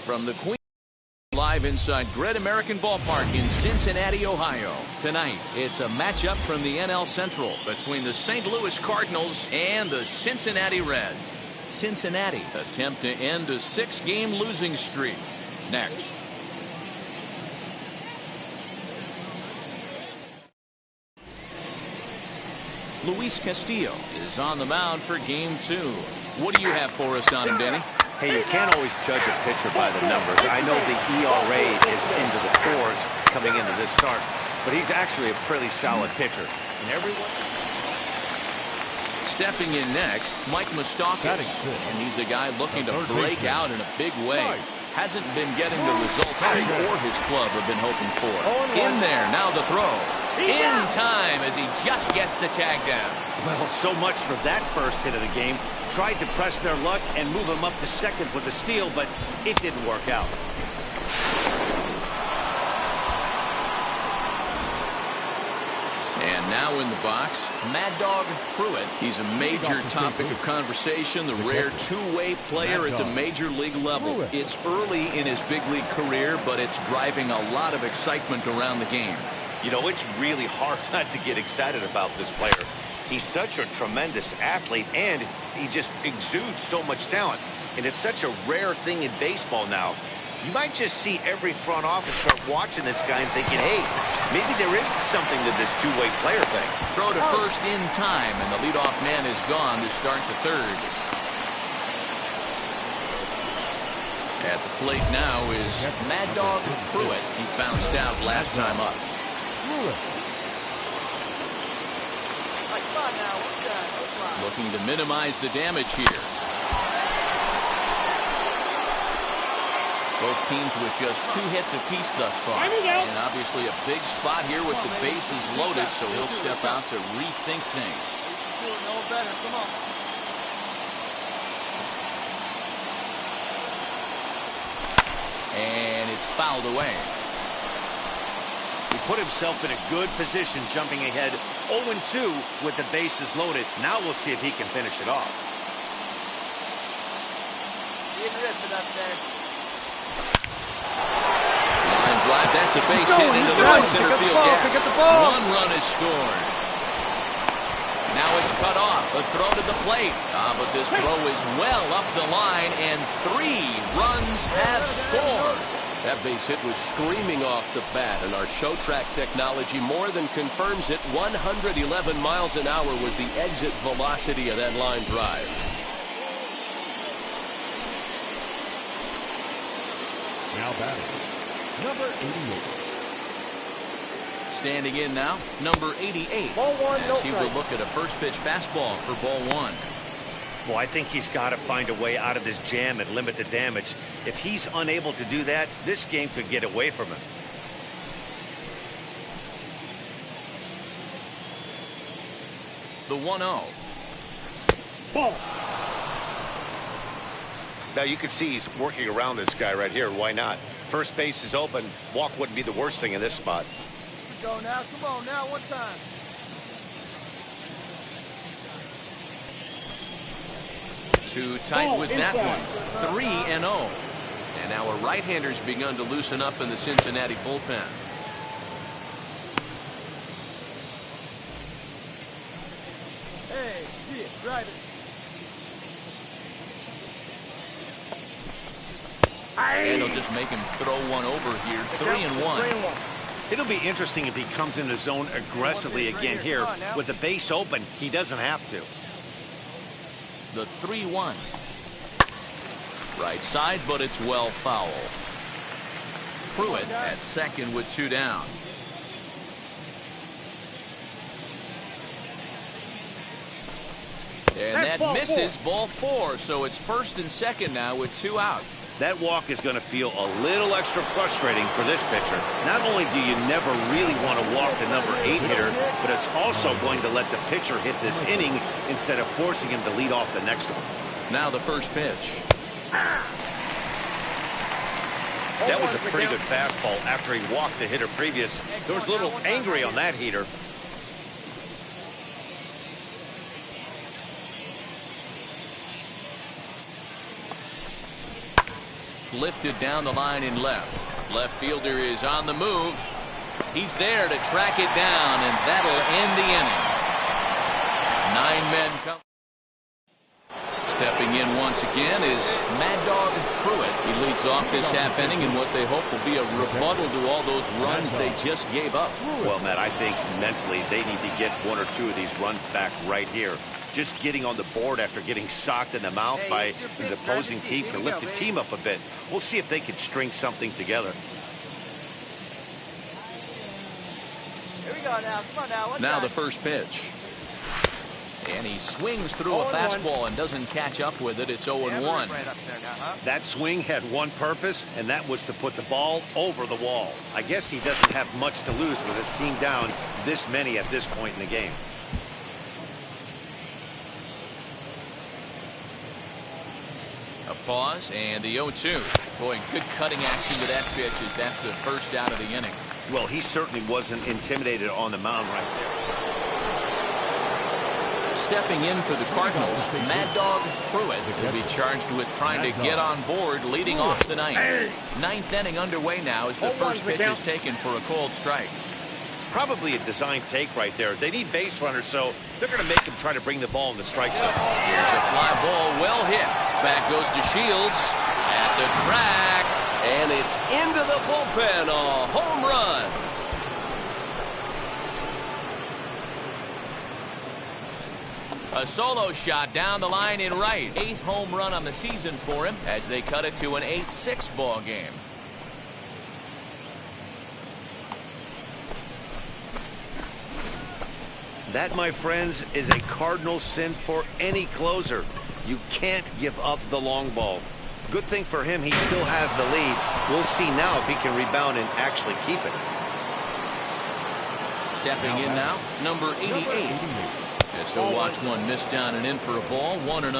From the Queen, live inside Great American Ballpark in Cincinnati, Ohio. Tonight, it's a matchup from the NL Central between the St. Louis Cardinals and the Cincinnati Reds. Cincinnati attempt to end a 6-game losing streak. Next. Luis Castillo is on the mound for game 2. What do you have for us on him, Danny? Hey, you can't always judge a pitcher by the numbers. I know the ERA is into the 4s coming into this start, but he's actually a pretty solid pitcher. And everyone... Stepping in next, Mike Moustakas, and he's a guy looking to break out in a big way. Hasn't been getting the results he or his club have been hoping for. In there, now the throw. In time as he just gets the tag down. Well, so much for that first hit of the game. Tried to press their luck and move him up to second with a steal, but it didn't work out. And now in the box, Mad Dog Pruitt. He's a major topic of conversation, the rare two-way player at the major league level. It's early in his big league career, but it's driving a lot of excitement around the game. You know, it's really hard not to get excited about this player. He's such a tremendous athlete, and he just exudes so much talent. And it's such a rare thing in baseball now. You might just see every front office start watching this guy and thinking, hey, maybe there is something to this two-way player thing. Throw to first in time, and the leadoff man is gone to start the third. At the plate now is Mad Dog Pruitt. He bounced out last time up. Looking to minimize the damage here. Both teams with just 2 hits apiece thus far. And obviously a big spot here with the bases loaded, so he'll step out to rethink things. And it's fouled away. He put himself in a good position, jumping ahead 0-2 with the bases loaded. Now we'll see if he can finish it off. Line drive, that's a base hit into the right center field gap. 1 run is scored. Now it's cut off. A throw to the plate. But this throw is well up the line, and 3 runs have scored. That base hit was screaming off the bat, and our show track technology more than confirms it. 111 miles an hour was the exit velocity of that line drive. Now batting, number 88. Standing in now, number 88. Ball 1, as he will look at a first pitch fastball for ball 1. Well, I think he's got to find a way out of this jam and limit the damage. If he's unable to do that, this game could get away from him. The 1-0. Ball. Now you can see he's working around this guy right here. Why not? First base is open. Walk wouldn't be the worst thing in this spot. Go now. Come on now. One time. Too tight with that one. 3-0. And now a right-hander's begun to loosen up in the Cincinnati bullpen. Hey, see it. Drive it. And he'll just make him throw one over here. 3-1. It'll be interesting if he comes in the zone aggressively again here. With the base open, he doesn't have to. The 3-1. Right side, but it's well foul. Pruitt at second with 2 down. And that misses ball 4, so it's first and second now with 2 out. That walk is going to feel a little extra frustrating for this pitcher. Not only do you never really want to walk the number 8 hitter, but it's also going to let the pitcher hit this inning instead of forcing him to lead off the next one. Now the first pitch. That was a pretty good fastball after he walked the hitter previous. There was a little angry on that heater. Lifted down the line in left. Left fielder is on the move. He's there to track it down, and that'll end the inning. 9 men come. Stepping in once again is Mad Dog Pruitt. He leads off this half inning in what they hope will be a rebuttal to all those runs they just gave up. Well, Matt, I think mentally they need to get 1 or 2 of these runs back right here. Just getting on the board after getting socked in the mouth by the opposing team can lift the team up a bit. We'll see if they can string something together. Here we go now. Come on now. Now the first pitch. And he swings through a fastball and doesn't catch up with it. It's 0-1. That swing had one purpose, and that was to put the ball over the wall. I guess he doesn't have much to lose with his team down this many at this point in the game. A pause and the 0-2. Boy, good cutting action to that pitch as that's the first out of the inning. Well, he certainly wasn't intimidated on the mound right there. Stepping in for the Cardinals, Mad Dog Pruitt will be charged with trying to get on board leading off the ninth. Ninth inning underway now as the first pitch is taken for a cold strike. Probably a design take right there. They need base runners, so they're going to make him try to bring the ball in the strike zone. Here's a fly ball, well hit. Back goes to Shields at the track. And it's into the bullpen, a home run. A solo shot down the line in right. 8th home run on the season for him as they cut it to an 8-6 ball game. That, my friends, is a cardinal sin for any closer. You can't give up the long ball. Good thing for him, he still has the lead. We'll see now if he can rebound and actually keep it. Stepping in now, number 88. As he'll watch one miss down and in for a ball, 1-0.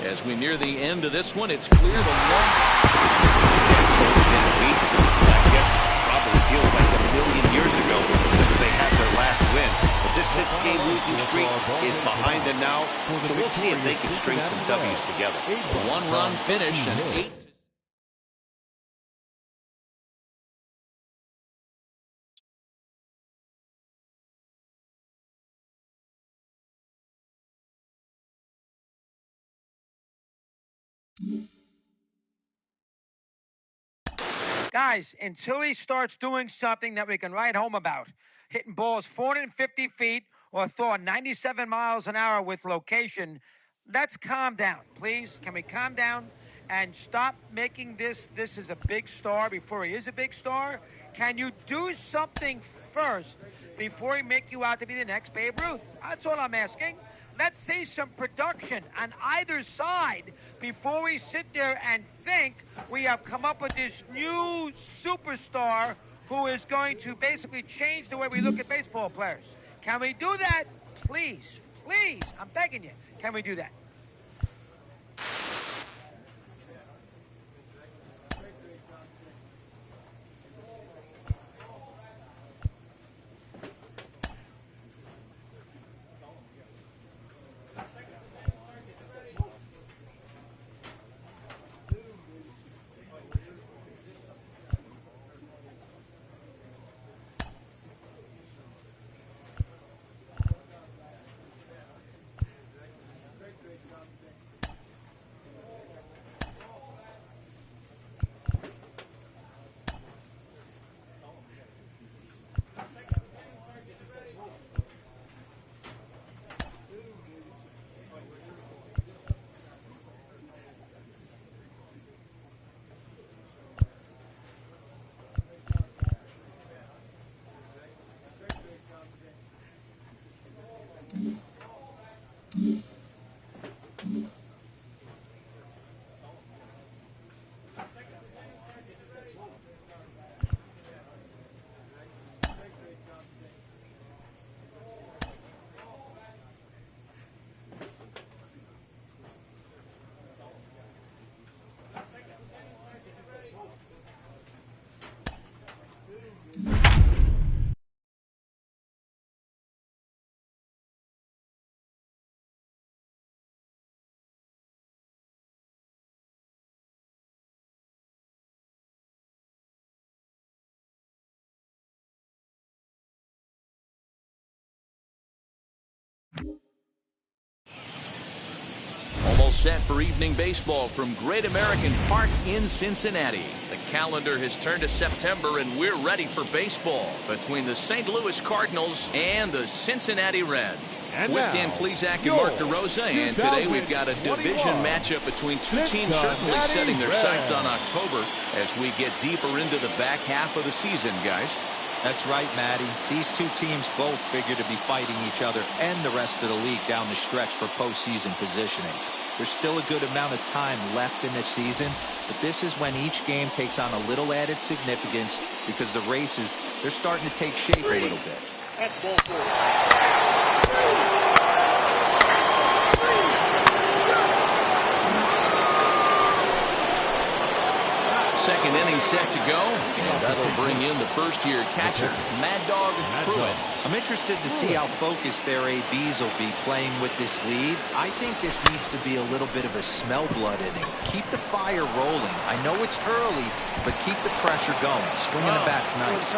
As we near the end of this one, it's clear the one. It's only been a week. I guess it probably feels like a million years ago since they had their last win. But this 6-game losing streak is behind them now, so we'll see if they can string some W's together. A 1-run finish and 8. Guys, until he starts doing something that we can write home about, hitting balls 450 feet or throwing 97 miles an hour with location, let's calm down, please. Can we calm down and stop making this is a big star before he is a big star? Can you do something first before he make you out to be the next Babe Ruth? That's all I'm asking. Let's see some production on either side before we sit there and think we have come up with this new superstar who is going to basically change the way we look at baseball players. Can we do that? Please, please, I'm begging you. Can we do that? set for evening baseball from Great American Park in Cincinnati. The calendar has turned to September, and we're ready for baseball between the St. Louis Cardinals and the Cincinnati Reds. And with now, Dan Plesac and Mark DeRosa, and today we've got a division matchup between two teams certainly setting their sights on October as we get deeper into the back half of the season, guys. That's right, Matty. These two teams both figure to be fighting each other and the rest of the league down the stretch for postseason positioning. There's still a good amount of time left in this season, but this is when each game takes on a little added significance because the races, they're starting to take shape a little bit. That's ball four. Second inning set to go, and that'll bring in the first-year catcher, Mad Dog Pruitt. I'm interested to see how focused their ABs will be playing with this lead. I think this needs to be a little bit of a smell blood inning. Keep the fire rolling. I know it's early, but keep the pressure going. Swinging the bat's nice.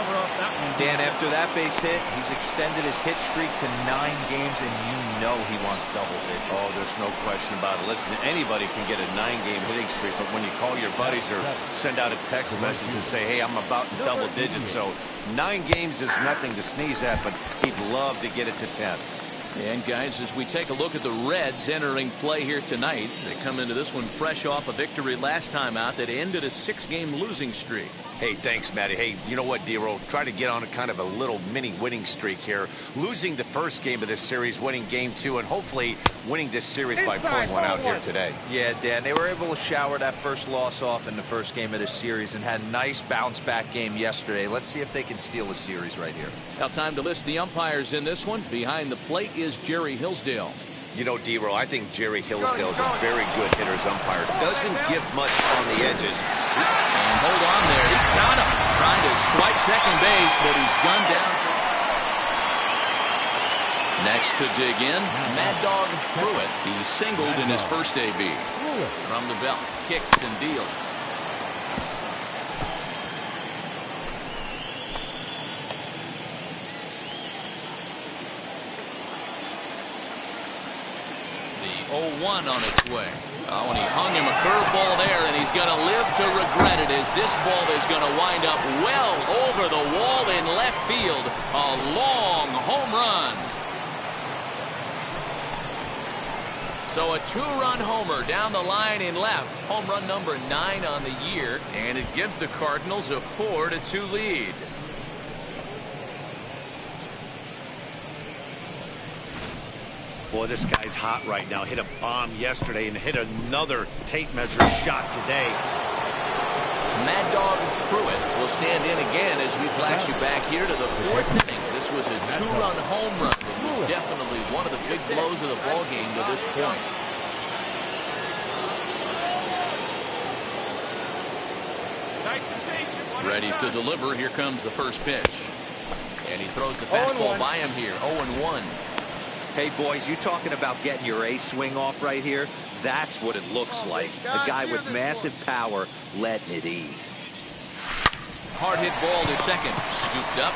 Dan, after that base hit, he's extended his hit streak to 9 games, and you know he wants double digits. Oh, there's no question about it. Listen, anybody can get a 9-game hitting streak, but when you call your buddies or send out a text message and say, hey, I'm about in double digits, so 9 games is nothing to sneeze at, but he'd love to get it to 10. And guys, as we take a look at the Reds entering play here tonight, they come into this one fresh off a victory last time out that ended a 6-game losing streak. Hey, thanks, Matty. Hey, you know what, D-Roll? Try to get on a kind of a little mini winning streak here. Losing the first game of this series, winning game 2, and hopefully winning this series by pulling one out here today. Yeah, Dan, they were able to shower that first loss off in the first game of this series and had a nice bounce-back game yesterday. Let's see if they can steal a series right here. Now time to list the umpires in this one. Behind the plate is Jerry Hillsdale. You know, D-Roll, I think Jerry Hillsdale is a very good hitter's umpire. Doesn't give much on the edges. And hold on there. He got him. Trying to swipe second base, but he's gunned down. Next to dig in, Mad Dog Pruitt. He singled in his first AB. From the belt, kicks and deals. The 0-1 on its way. Oh, and he hung him a curveball there, and he's going to live to regret it as this ball is going to wind up well over the wall in left field. A long home run. So a 2-run homer down the line in left. Home run number 9 on the year, and it gives the Cardinals a 4-2 lead. Boy, this guy's hot right now. Hit a bomb yesterday and hit another tape measure shot today. Mad Dog Pruitt will stand in again as we flash you back here to the 4th inning. This was a 2-run home run. It was definitely one of the big blows of the ball game to this point. Ready to deliver. Here comes the first pitch. And he throws the fastball by him here. 0-1. Hey, boys, you talking about getting your ace swing off right here? That's what it looks like. A guy with massive power letting it eat. Hard hit ball to second. Scooped up.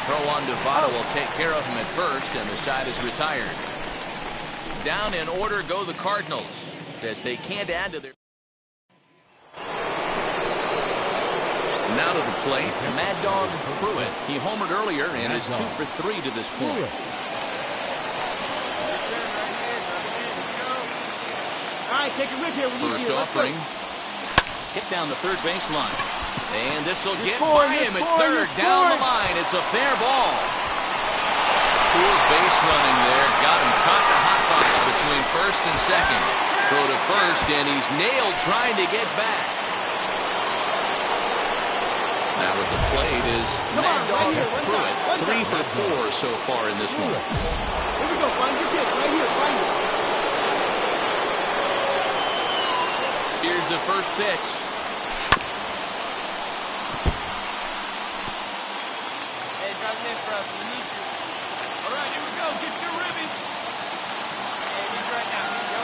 Throw on to Votto will take care of him at first, and the side is retired. Down in order go the Cardinals as they can't add to their... Now to the plate, Mad Dog Pruitt. He homered earlier and is 2 for 3 to this point. Take a rip here. First offering. Hit down the third baseline. And this will get by him at third. Down the line. It's a fair ball. Poor base running there. Got him caught the hot box between first and second. Throw to first, and he's nailed trying to get back. Now at the plate is Mad Dog Pruitt. 3 for 4 so far in this one. Here we go. Find your pitch right here. Find it. Here's the first pitch. Hey, drive it in for us. We need you. All right, here we go. Get your ribby. Hey, he's right now. Here we go.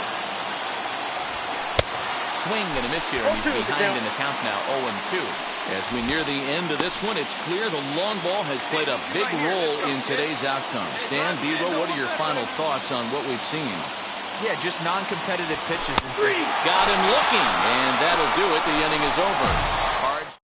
Swing and a miss here, and he's behind in the count now, 0-2. As we near the end of this one, it's clear the long ball has played a big role in today's outcome. Dan, D-Roll, what are your final thoughts on what we've seen? Yeah, just non-competitive pitches. Got him looking, and that'll do it. The inning is over. Cards.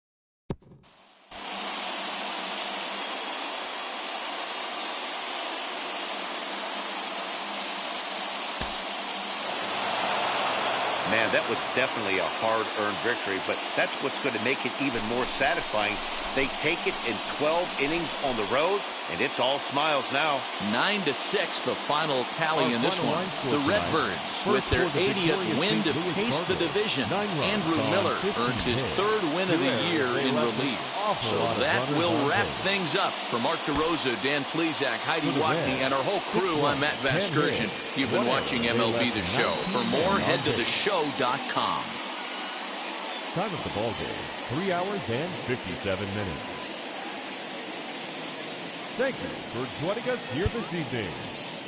Man, that was definitely a hard-earned victory, but that's what's going to make it even more satisfying. They take it in 12 innings on the road, and it's all smiles now. 9-6, the final tally in this one. The Redbirds, with their 80th win to pace the division. Andrew Miller earns his 3rd win of the year in relief. So that will wrap things up. For Mark DeRosa, Dan Plesac, Heidi Watney, and our whole crew, I'm Matt Vasgersian. You've been watching MLB The Show. For more, head to theshow.com. Time of the ball game, 3 hours and 57 minutes. Thank you for joining us here this evening.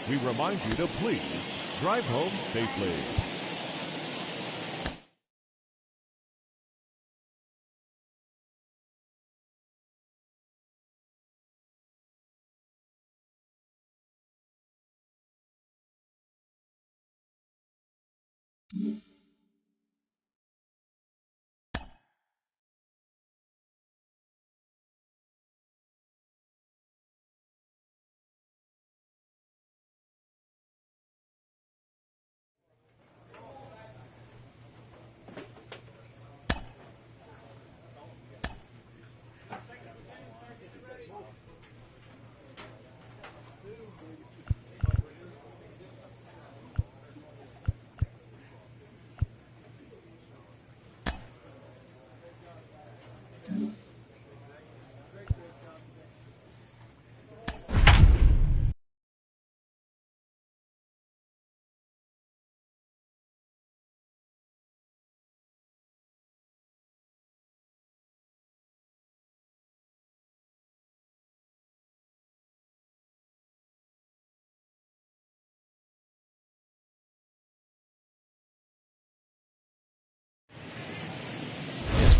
We remind you to please drive home safely.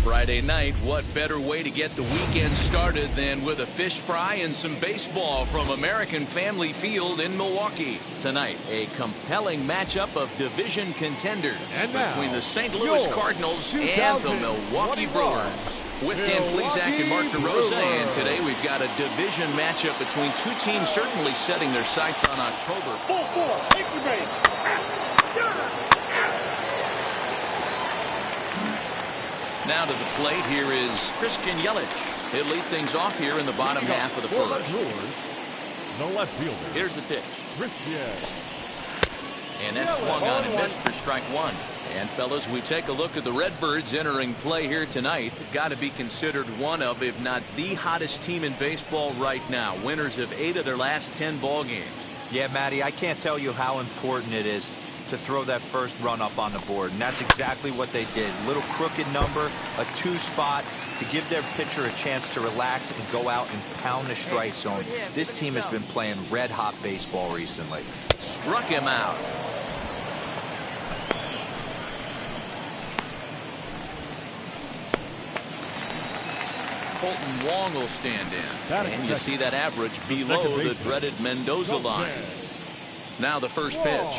Friday night, what better way to get the weekend started than with a fish fry and some baseball from American Family Field in Milwaukee. Tonight, a compelling matchup of division contenders between the St. Louis Cardinals and the Milwaukee Brewers. With Dan Plesac and Mark DeRosa, and today we've got a division matchup between two teams certainly setting their sights on October. Now to the plate, here is Christian Yelich. He'll lead things off here in the bottom half of the first. The left fielder. Here's the pitch. Christian. And that's swung on and missed for strike one. And fellas, we take a look at the Redbirds entering play here tonight. They've got to be considered one of, if not the hottest team in baseball right now. Winners of 8 of their last 10 ball games. Yeah, Matty, I can't tell you how important it is to throw that first run up on the board, and that's exactly what they did. Little crooked number, a 2 spot to give their pitcher a chance to relax and go out and pound the strike zone. This team has been playing red-hot baseball recently. Struck him out. Colton Wong will stand in, and you see that average below the dreaded Mendoza line. Now the first pitch.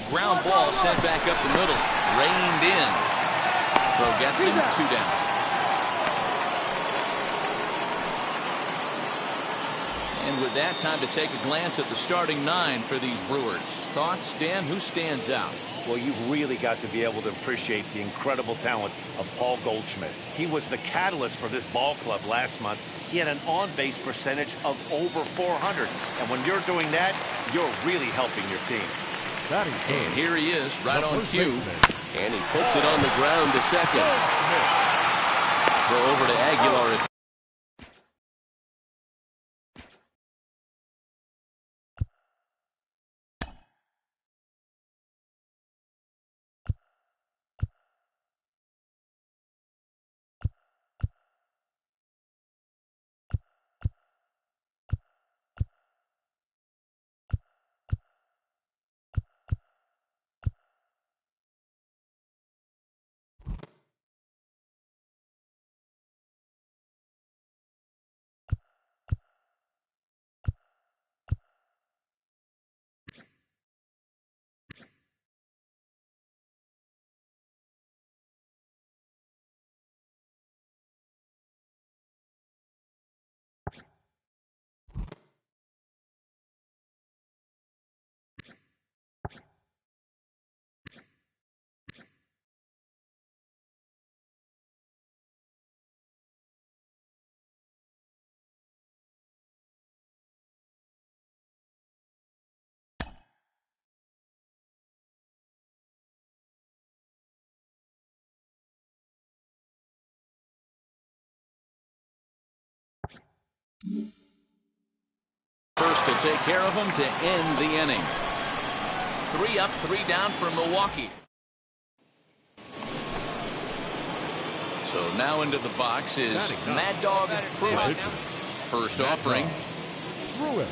Ground ball sent back up the middle. Reined in. Throw gets him, 2 down. And with that, time to take a glance at the starting 9 for these Brewers. Thoughts, Dan? Who stands out? Well, you've really got to be able to appreciate the incredible talent of Paul Goldschmidt. He was the catalyst for this ball club last month. He had an on-base percentage of over 400. And when you're doing that, you're really helping your team. And here he is, right on cue. And he puts it on the ground to second. Throw over to Aguilar. First to take care of him to end the inning. 3 up, 3 down for Milwaukee. So now into the box is Mad Dog Pruitt. First offering. Pruitt.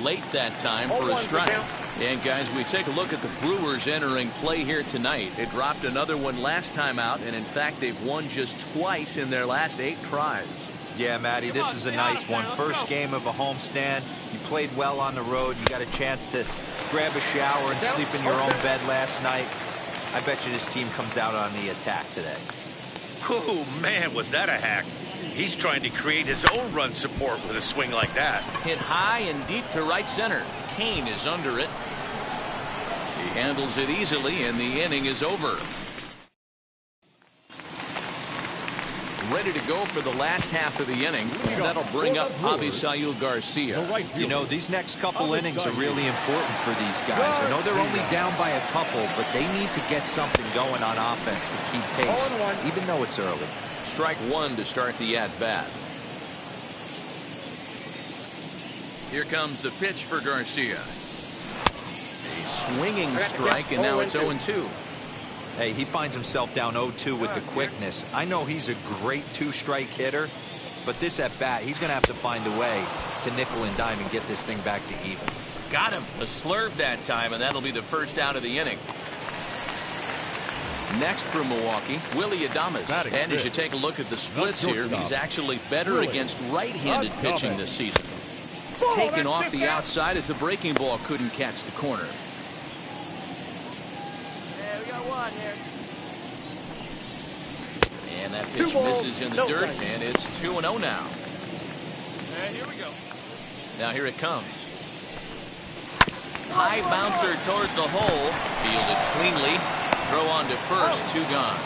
Late that time for a strike. And guys, we take a look at the Brewers entering play here tonight. They dropped another one last time out, and in fact they've won just twice in their last 8 tries. Yeah, Matty, this is a nice one. First game of a homestand. You played well on the road. You got a chance to grab a shower and sleep in your own bed last night. I bet you this team comes out on the attack today. Oh, man, was that a hack. He's trying to create his own run support with a swing like that. Hit high and deep to right center. Kane is under it. He handles it easily, and the inning is over. Ready to go for the last half of the inning, and that'll bring up Avisail Garcia. You know, these next couple innings are really important for these guys. I know they're only down by a couple, but they need to get something going on offense to keep pace, even though it's early. Strike 1 to start the at-bat. Here comes the pitch for Garcia. A swinging strike, and now it's 0-2. Hey, he finds himself down 0-2 with the quickness. I know he's a great 2-strike hitter, but this at bat, he's going to have to find a way to nickel and dime and get this thing back to even. Got him. A slurve that time, and that'll be the first out of the inning. Next for Milwaukee, Willie Adames. And as you take a look at the splits here, he's actually better against right-handed pitching this season. Taken off the outside as the breaking ball couldn't catch the corner. And that pitch misses in the dirt, and it's 2-0 now. And here we go. Now here it comes. High bouncer toward the hole. Fielded cleanly. Throw on to first, 2 gone.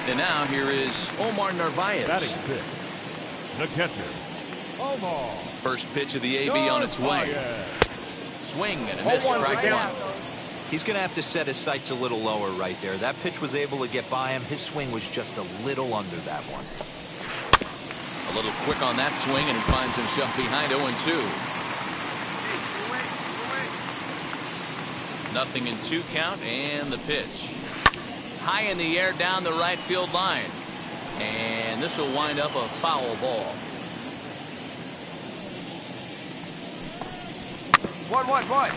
And now here is Omar Narvaez. Batting fifth, the catcher, Omar. First pitch of the AB on its way. Swing and a miss, strike 1. He's going to have to set his sights a little lower right there. That pitch was able to get by him. His swing was just a little under that one. A little quick on that swing, and he finds himself behind 0-2. Nothing in 2 count, and the pitch. High in the air down the right field line. And this will wind up a foul ball. 1-1-1.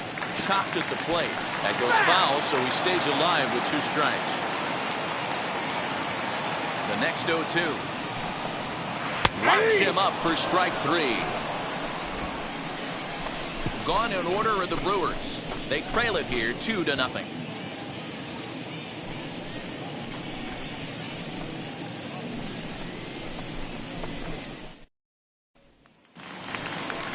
Chopped at the plate. That goes foul, so he stays alive with 2 strikes. The next 0-2. Locks him up for strike 3. Gone in order are the Brewers. They trail it here 2-0.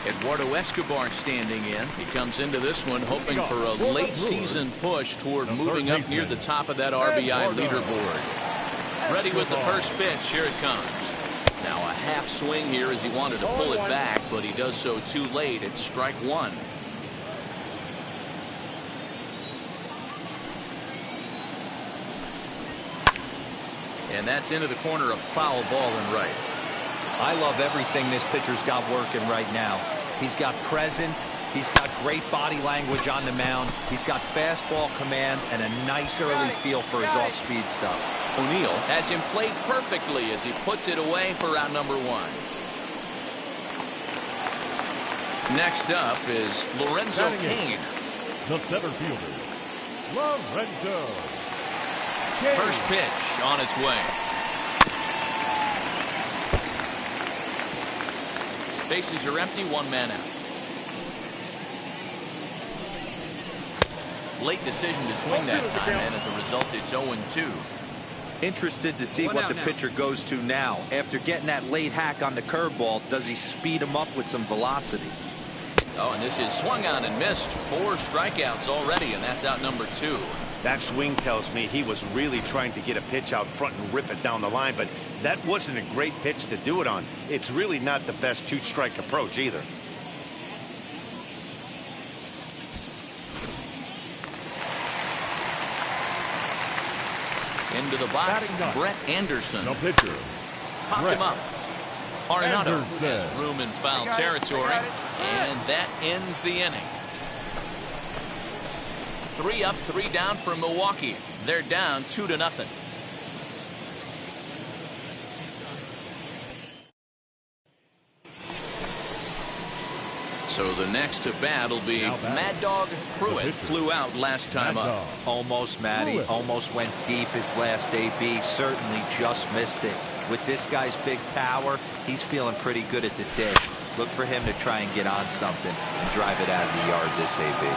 Eduardo Escobar standing in. He comes into this one hoping for a late season push toward moving up near the top of that RBI leaderboard. Ready with the first pitch. Here it comes. Now a half swing here as he wanted to pull it back, but he does so too late. It's strike 1. And that's into the corner, a foul ball and right. I love everything this pitcher's got working right now. He's got presence. He's got great body language on the mound. He's got fastball command and a nice early feel for his off-speed stuff. O'Neill has him played perfectly as he puts it away for out number 1. Next up is Lorenzo Kane. The center fielder, Lorenzo. First pitch on its way. Bases are empty, 1 man out. Late decision to swing that time, and as a result, it's 0-2. Interested to see what the pitcher goes to now. After getting that late hack on the curveball, does he speed him up with some velocity? Oh, and this is swung on and missed. 4 strikeouts already, and that's out number 2. That swing tells me he was really trying to get a pitch out front and rip it down the line, but that wasn't a great pitch to do it on. It's really not the best 2-strike approach either. into the box, Brett Anderson. The pitcher, Popped Brett him up. Arenado Anderson. has room in foul territory, and that ends the inning. 3 up, 3 down for Milwaukee. They're down 2-0. So the next to bat will be Mad Dog Pruitt. Flew out last time up. Almost, Matty. Almost went deep his last AB. Certainly just missed it. With this guy's big power, he's feeling pretty good at the dish. Look for him to try and get on something and drive it out of the yard this AB.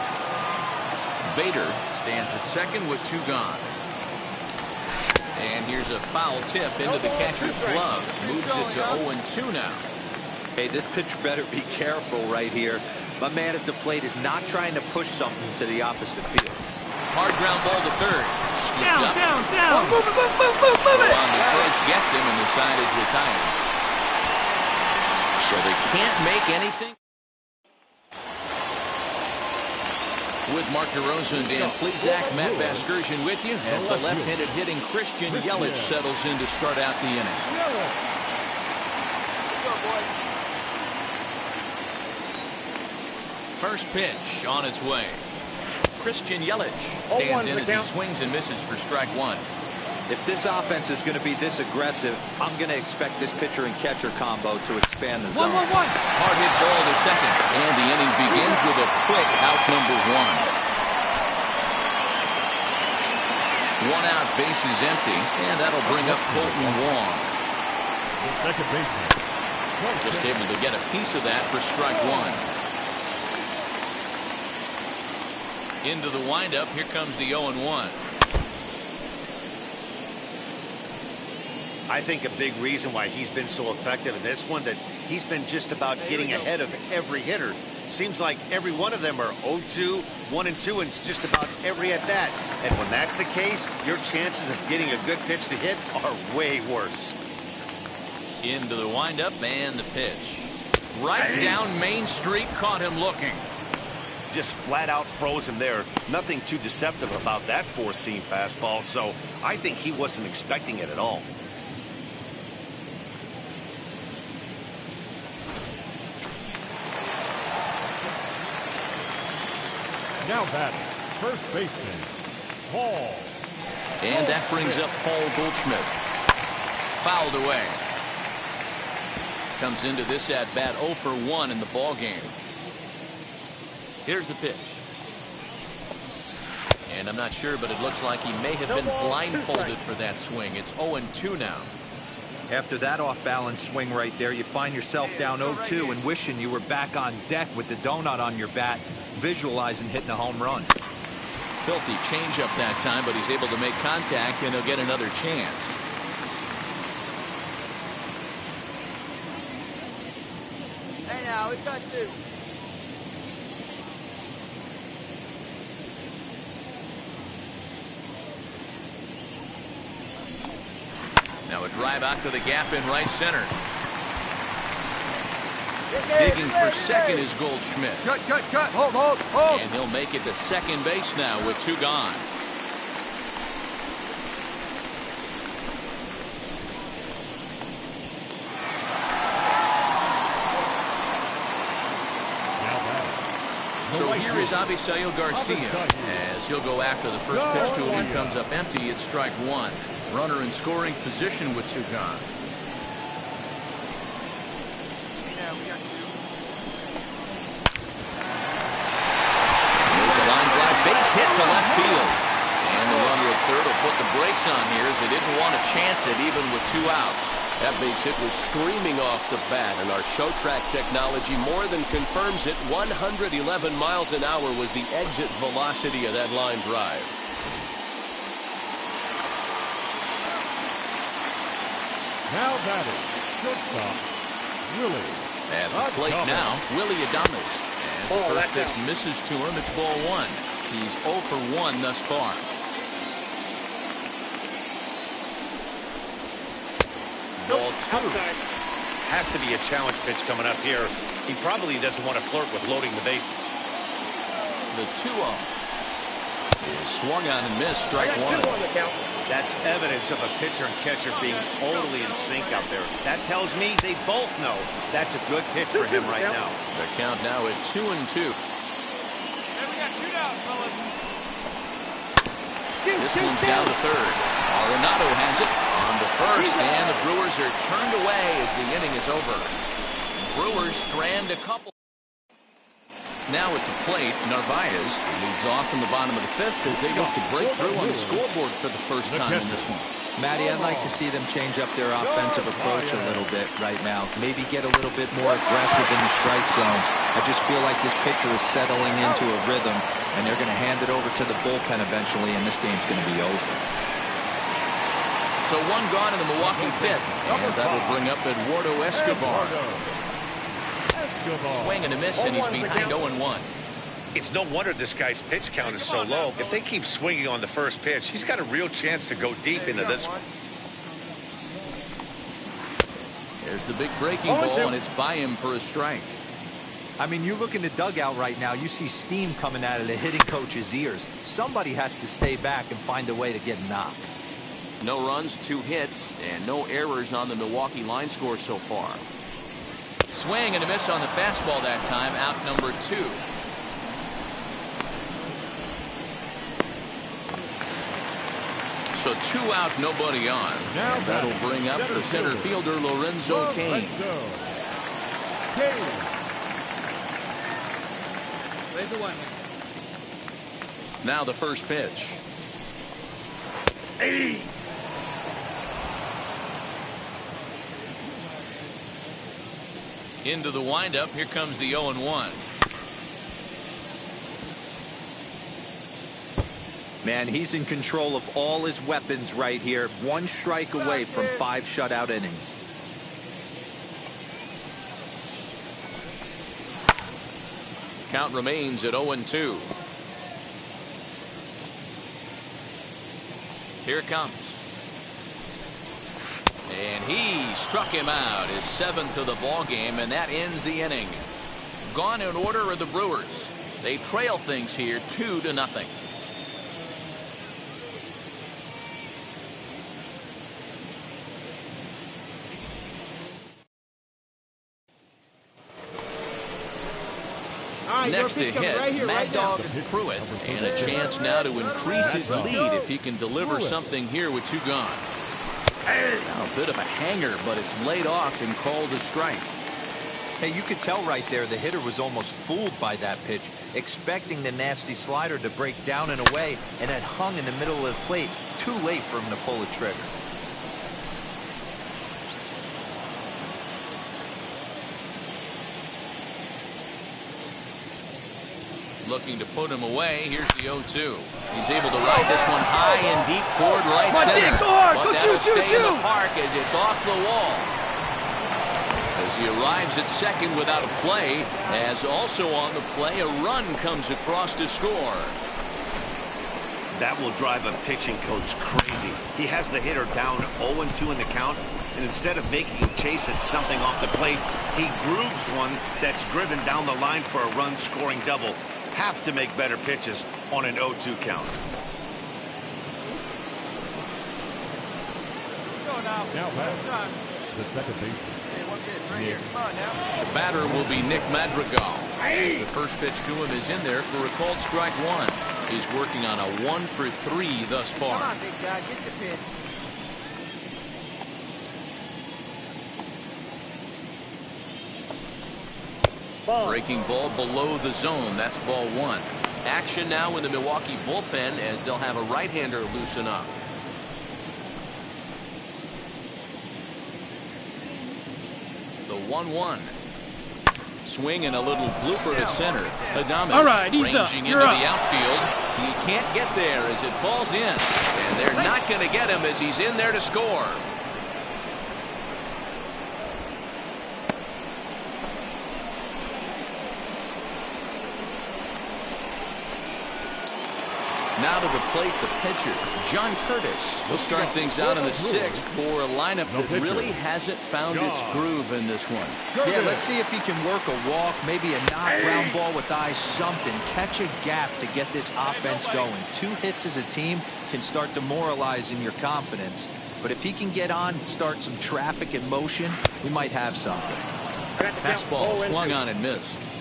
Bader stands at second with 2 gone. And here's a foul tip into the catcher's glove. Moves it to 0-2 now. Hey, this pitcher better be careful right here. My man at the plate is not trying to push something to the opposite field. Hard ground ball to third. Scooped up. Down. Oh, move it. On the first gets him, and the side is retired. So they can't make anything. With Mark DeRosa and Dan Plesac, Matt Vasgersian with you as the left-handed hitting Christian Yelich settles in to start out the inning. First pitch on its way. Christian Yelich stands in as he swings and misses for strike 1. If this offense is going to be this aggressive, I'm going to expect this pitcher and catcher combo to expand the zone. Hard hit ball to second, and the inning begins with a quick out number 1. 1 out, bases empty, and that'll bring up Colton Wong. Second baseman. Just able to get a piece of that for strike 1. Into the windup, here comes the 0-1. I think a big reason why he's been so effective in this one, that he's been just about getting ahead of every hitter. Seems like every one of them are 0-2, 1-2, and it's just about every at bat. And when that's the case, your chances of getting a good pitch to hit are way worse. Into the windup and the pitch. Right down Main Street, caught him looking. Just flat out froze him there. Nothing too deceptive about that four-seam fastball, so I think he wasn't expecting it at all. Now batting, first baseman, Paul. And that brings up Paul Goldschmidt. Fouled away. Comes into this at-bat 0 for 1 in the ball game. Here's the pitch. And I'm not sure, but it looks like he may have been blindfolded for that swing. It's 0-2 now. After that off-balance swing right there, you find yourself down 0-2 and wishing you were back on deck with the donut on your bat, visualizing hitting a home run. Filthy changeup that time, but he's able to make contact, and he'll get another chance. Hey, now, we've got 2. Now a drive out to the gap in right center. Digging for second is Goldschmidt. Cut. Hold. And he'll make it to second base now with 2 gone. So here is Avisail Garcia as he'll go after the first pitch to him and comes up empty. It's strike 1. Runner in scoring position with 2 gone. There's a line drive, base hit to left field. And the runner at third will put the brakes on here as they didn't want to chance it even with 2 outs. That base hit was screaming off the bat, and our show track technology more than confirms it. 111 miles an hour was the exit velocity of that line drive. Now batting, shortstop, Willie. At the plate now, Willie Adames. As the first pitch misses to him, it's ball 1. He's 0 for 1 thus far. Ball 2. Has to be a challenge pitch coming up here. He probably doesn't want to flirt with loading the bases. The 2-0 is swung on and missed, strike 1. That's evidence of a pitcher and catcher being totally in sync out there. That tells me they both know that's a good pitch for him right now. The count now at 2-2. Hey, we got 2 down, fellas. This one's down to third. Arenado has it on the first, and the Brewers are turned away as the inning is over. Brewers strand a couple. Now at the plate, Narvaez leads off in the bottom of the 5th as they look to break through on the scoreboard for the first time in this one. Matty, I'd like to see them change up their offensive approach a little bit right now. Maybe get a little bit more aggressive in the strike zone. I just feel like this pitcher is settling into a rhythm, and they're going to hand it over to the bullpen eventually, and this game's going to be over. So 1 gone in the Milwaukee 5th, and that'll bring up Eduardo Escobar. Swing and a miss, and he's behind 0-1. It's no wonder this guy's pitch count is so low. If they keep swinging on the first pitch, he's got a real chance to go deep into this one. There's the big breaking ball, and it's by him for a strike. I mean, you look in the dugout right now, you see steam coming out of the hitting coach's ears. Somebody has to stay back and find a way to get knocked. No runs, 2 hits, and no errors on the Milwaukee line score so far. Swing and a miss on the fastball that time, out number 2. So 2 out, nobody on. And that'll bring up the center fielder, Lorenzo Cain. Now the first pitch. Into the windup. Here comes the 0-1. Man, he's in control of all his weapons right here. 1 strike away from 5 shutout innings. Count remains at 0-2. Here it comes. And he struck him out, his 7th of the ball game, and that ends the inning. Gone in order are the Brewers. They trail things here 2-0. Next to hit, Mad Dog Pruitt, and a chance now to increase his lead if he can deliver something here with 2 gone. Now a bit of a hanger, but it's laid off and called a strike. Hey, you could tell right there the hitter was almost fooled by that pitch, expecting the nasty slider to break down and away, and it hung in the middle of the plate. Too late for him to pull the trigger. Looking to put him away. Here's the 0-2. He's able to ride this one high and deep toward right center. But that'll stay in the park as it's off the wall. As he arrives at second without a play, as also on the play, a run comes across to score. That will drive a pitching coach crazy. He has the hitter down 0-2 in the count, and instead of making him chase at something off the plate, he grooves one that's driven down the line for a run-scoring double. Have to make better pitches on an 0-2 count. Now back, the second baseman. The batter will be Nick Madrigal. As the first pitch to him is in there for a called strike 1. He's working on a 1-for-3 thus far. Come on, big guy, get your pitch. Breaking ball below the zone. That's ball 1. Action now in the Milwaukee bullpen as they'll have a right-hander loosen up. The 1-1. Swing and a little blooper to center. Adames ranging into the outfield. He can't get there as it falls in. And they're not going to get him as he's in there to score. Now to the plate, the pitcher, John Curtis. He'll start things out in the 6th for a lineup that really hasn't found its groove in this one. Yeah, let's see if he can work a walk, maybe a knock, ground ball with eyes, something. Catch a gap to get this offense going. 2 hits as a team can start demoralizing your confidence. But if he can get on, start some traffic in motion, we might have something. Fastball swung on and missed.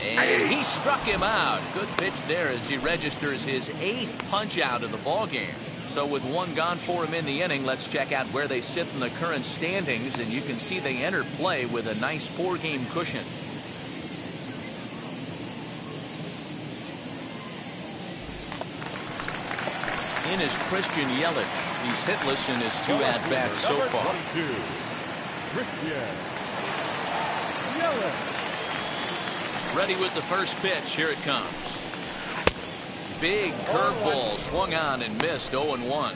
And he struck him out. Good pitch there as he registers his 8th punch out of the ball game. So with 1 gone for him in the inning, let's check out where they sit in the current standings, and you can see they entered play with a nice 4-game cushion. In is Christian Yelich. He's hitless in his 2 at-bats so far. 22, Christian Yelich. Ready with the first pitch. Here it comes. Big curveball swung on and missed. 0-1.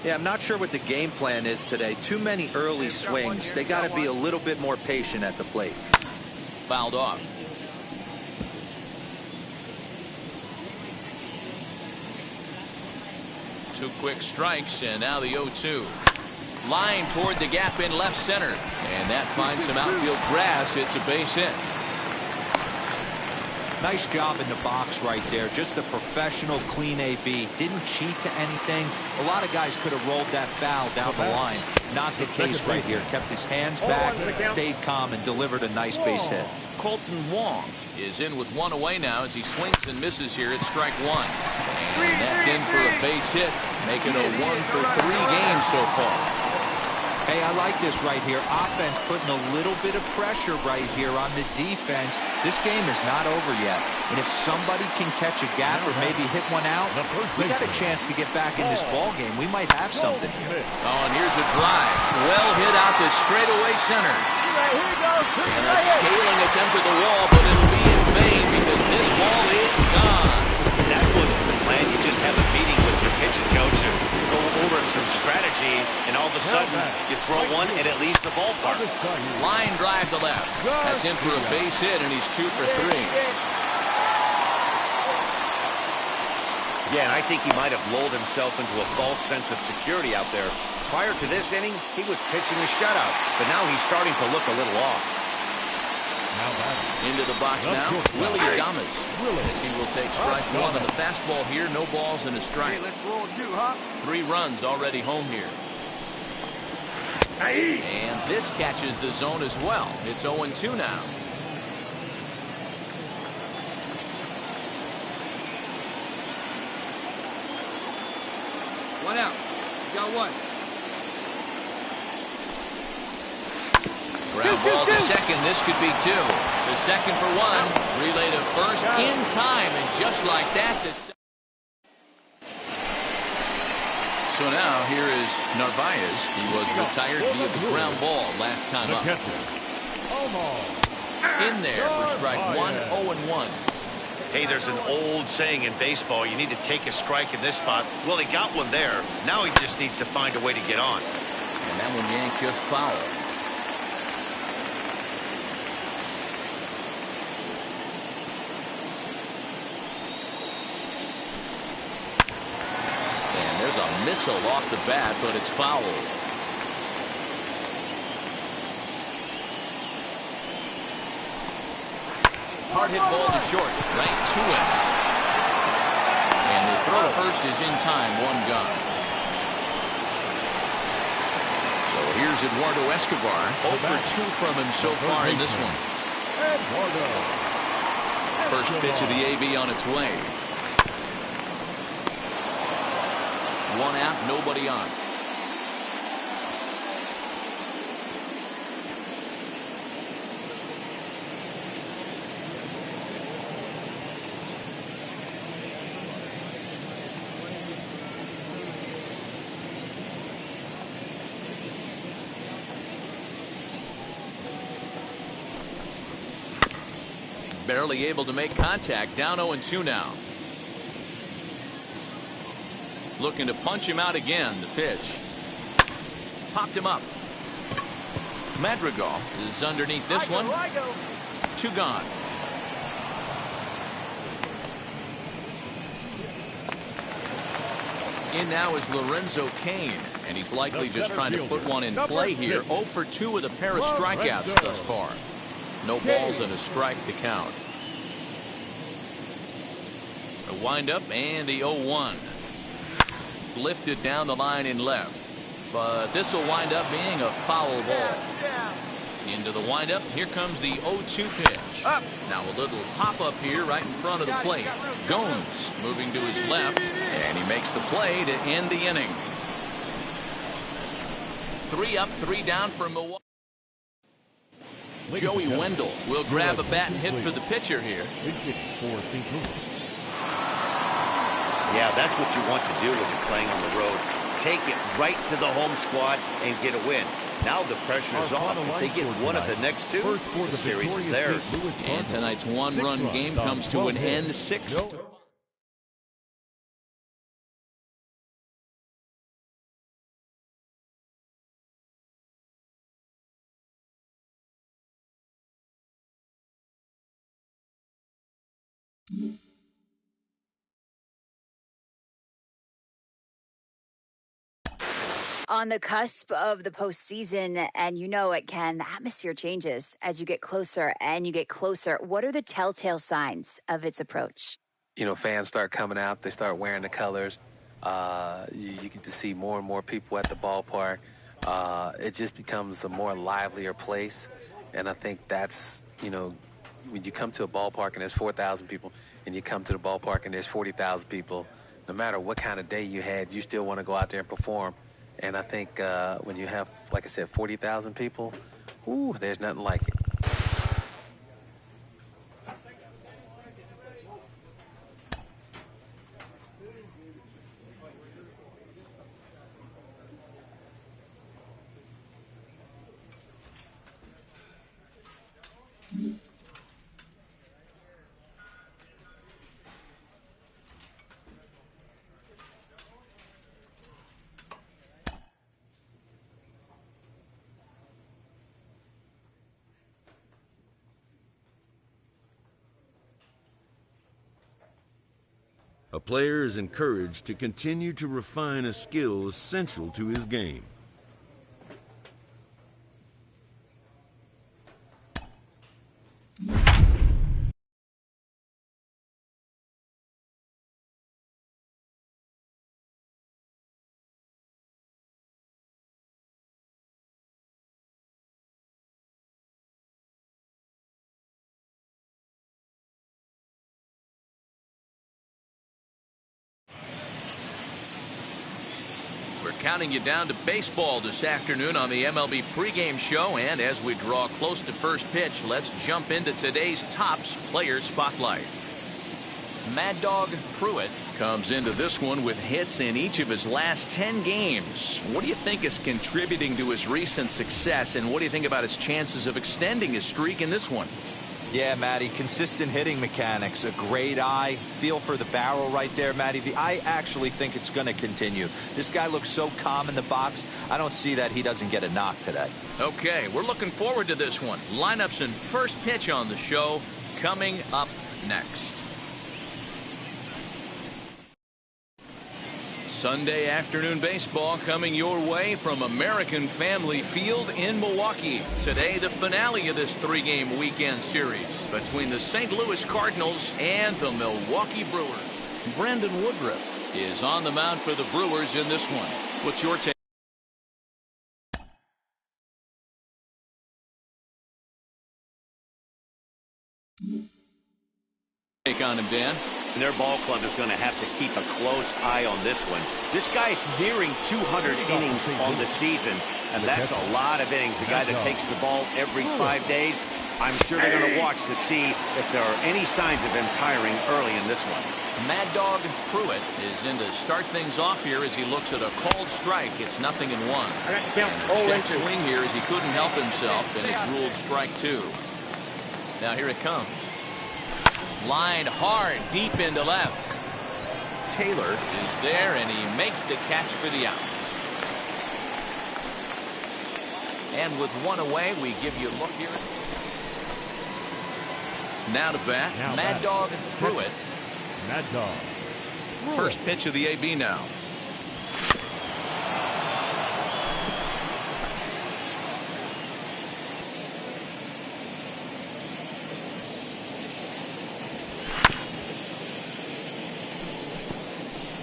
Yeah, I'm not sure what the game plan is today. Too many early swings. They got to be a little bit more patient at the plate. Fouled off. Two quick strikes, and now the 0-2. Line toward the gap in left center, and that finds some outfield grass. It's a base hit. Nice job in the box right there. Just a professional, clean AB. Didn't cheat to anything. A lot of guys could have rolled that foul down the line. Not the case right here. Kept his hands back, stayed calm, and delivered a nice base hit. Colton Wong is in with 1 away now as he swings and misses here at strike 1. And that's in for a base hit, making a 1 for 3 games so far. Hey, I like this right here. Offense putting a little bit of pressure right here on the defense. This game is not over yet. And if somebody can catch a gap or maybe hit one out, we got a chance to get back in this ball game. We might have something here. Oh, and here's a drive. Well hit out to straightaway center. And a scaling attempt at the wall, but it'll be in vain because this wall is gone. That wasn't the plan. You just have a meeting with your pitching coach and go over some strategy, and all of a sudden you throw one and it leaves the ballpark. Line drive to left. That's in for a base hit, and he's 2 for 3. Yeah, and I think he might have lulled himself into a false sense of security out there. Prior to this inning, he was pitching a shutout, but now he's starting to look a little off. Into the box now, Willie Adames, as he will take strike 1 on the fastball here. No balls and a strike. Hey, let's roll 2, huh? 3 runs already home here. And this catches the zone as well. It's 0-2 now. One out. Got 1. Ground ball to second. This could be 2. To second for 1. Relay to first in time. And just like that, so now here is Narvaez. He was retired via the ground ball last time up. In there for strike 1, 0-1. Hey, there's an old saying in baseball, you need to take a strike in this spot. Well, he got one there. Now he just needs to find a way to get on. And that one yanked just foul. There's a missile off the bat, but it's foul. Hard hit ball to short, right to him. And the throw to first is in time, 1 gone. So here's Eduardo Escobar, 0 for 2 from him so far in this one. First pitch of the AB on its way. 1 out, nobody on. Barely able to make contact, down 0-2 now. Looking to punch him out again. The pitch. Popped him up. Madrigal is underneath this one. 2 gone. In now is Lorenzo Cain, and he's likely just trying to put one in play here. 0 for 2 with a pair of strikeouts thus far. No balls and a strike to count. A windup and the 0-1. Lifted down the line in left, but this will wind up being a foul ball. Into the windup. Here comes the 0-2 pitch. Up. Now a little pop up here right in front of the plate. Gomes moving to his left, and he makes the play to end the inning. 3 up, 3 down for Milwaukee. Joey Wendell will grab a bat and hit for the pitcher here. Yeah, that's what you want to do when you're playing on the road. Take it right to the home squad and get a win. Now the pressure is off. If they get one of the next 2, the series is theirs. And tonight's 1-run game comes to an end 6-4. On the cusp of the postseason, and you know it can, the atmosphere changes as you get closer and you get closer. What are the telltale signs of its approach? You know, fans start coming out. They start wearing the colors. You get to see more and more people at the ballpark. It just becomes a more livelier place. And I think that's, you know, when you come to a ballpark and there's 4,000 people and you come to the ballpark and there's 40,000 people, no matter what kind of day you had, you still want to go out there and perform. And I think when you have, like I said, 40,000 people, ooh, there's nothing like it. A player is encouraged to continue to refine a skill essential to his game. Counting you down to baseball this afternoon on the MLB pregame show, and as we draw close to first pitch, let's jump into today's Topps Player Spotlight. Mad Dog Pruitt comes into this one with hits in each of his last 10 games. What do you think is contributing to his recent success, and what do you think about his chances of extending his streak in this one? Yeah, Matty, consistent hitting mechanics, a great eye, feel for the barrel right there, Matty. I actually think it's going to continue. This guy looks so calm in the box, I don't see that he doesn't get a knock today. Okay, we're looking forward to this one. Lineups and first pitch on the show coming up next. Sunday afternoon baseball coming your way from American Family Field in Milwaukee. Today, the finale of this 3-game weekend series between the St. Louis Cardinals and the Milwaukee Brewers. Brandon Woodruff is on the mound for the Brewers in this one. What's your take? Take on him, Dan. And their ball club is going to have to keep a close eye on this one. This guy is nearing 200 innings on the season, and that's a lot of innings. A guy that takes the ball every 5 days. I'm sure they're going to watch to see if there are any signs of him tiring early in this one. Mad Dog Pruitt is in to start things off here as he looks at a called strike. It's 0-1. And a check swing here as he couldn't help himself, and it's ruled strike 2. Now here it comes. Lined hard deep into left. Taylor is there, and he makes the catch for the out. And with one away, we give you a look here. Now to bat, Mad Dog Pruitt. Mad Dog. First pitch of the AB now.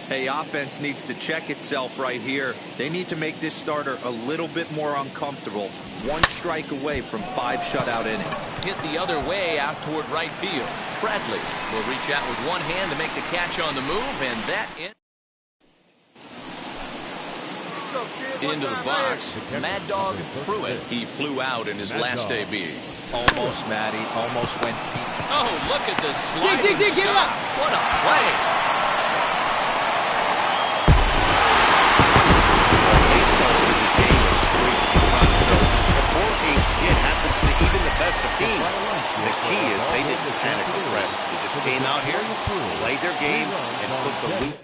Hey, offense needs to check itself right here. They need to make this starter a little bit more uncomfortable. One strike away from 5 shutout innings. Hit the other way out toward right field. Bradley will reach out with one hand to make the catch on the move, and that into the box. Mad Dog Pruitt. He flew out in his last AB. Almost, Matty. Almost went deep. Oh, look at the sliding stop. What a play. Skid happens to even the best of teams. The key is they didn't panic or rest. They just came out here, played their game, and put the loop.